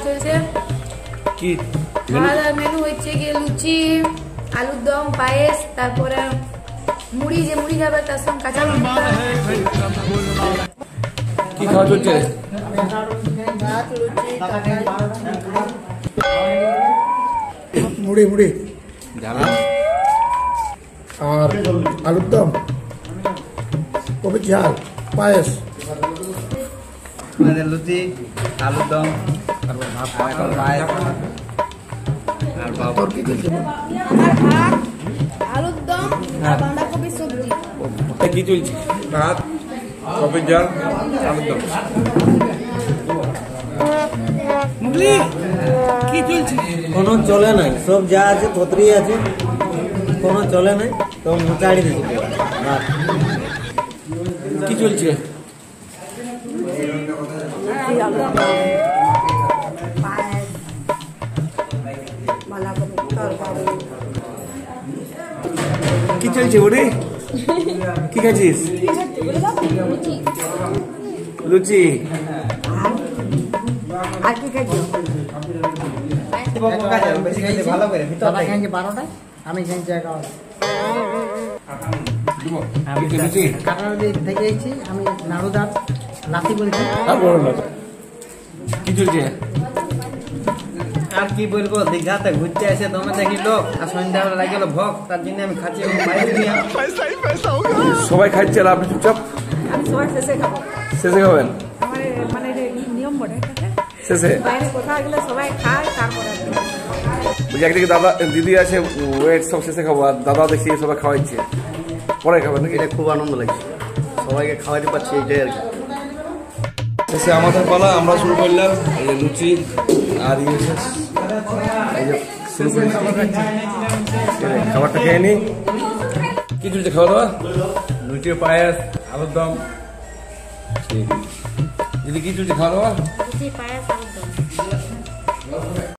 চলছে। কি খাওয়া দাওয়ার মেনু হচ্ছে গিয়ে লুচি, আলুর দম, পায়েস, তারপরে মুড়ি, যে মুড়ি খাবে তার সঙ্গে কাঁচা লঙ্কা। কি খাওয়া চলছে? ভাত, লুচি, মুড়ি মুড়ি আর আলুর দম, কবি ঝাল, পায়েস। লুচি, আলুর দম, তারপর পায়েস। তোর কি চলছে? আমার ভাত, আলুর দম আর বাঁধাকপির সবজি। কি চলছে? ভাত, কপির ঝাল, আলুর দম। কি চলছে? কোনো চলে নাই, সব যা আছে ততরি আছে, কোনো চলে নাই, তো মোচাড়ি দিচ্ছে। কি চলছে? কি চলছে ওরে? কি খাচ্ছিস? লুচি। আর কি খাচ্ছি? ভালো করে দাদা খাইছে 12টায়, আমি খাইছি 11টায়। লুচি কাটার থেকে এসেছি আমি, নাড়ুদার নাতি বলছি। কি চলছে? আর কি বলবো, দীঘাতে ঘুরতে আসে তোমরা দেখি লোক, আর সন্ধ্যাবেলা লাগিল ভোগ, তার জন্য আমি খাচ্ছি পায়েস নিয়ে। সবাই খাচ্ছে আর আপনি চুপচাপ? আমি সবাই শেষে খাবো। শেষে খাবেন? আমার মানে নিয়ম বটে, শেষে বাইরে কোথাও গেলে সবাই খায়, তারপরে বলছি একদিকে দাদা দিদি আছে, ওয়েট সব শেষে খাবো, আর দাদা দেখছি সবাই খাওয়াইছে, পরে খাবেন। এটা খুব আনন্দ লাগছে, সবাইকে খাওয়াতে পারছি, এইটাই আর কি। শেষে আমাদের পালা, আমরা শুরু করলাম। এই যে লুচি আর এই যে শুরু করেছি, খাবারটা খেয়ে নি। কি চলছে খাওয়া দাওয়া? লুচি, পায়েস, আলুর দম। ঠিক দিদি, কি চলছে খাওয়া দাওয়া? লুচি, পায়েস, আলুর দম।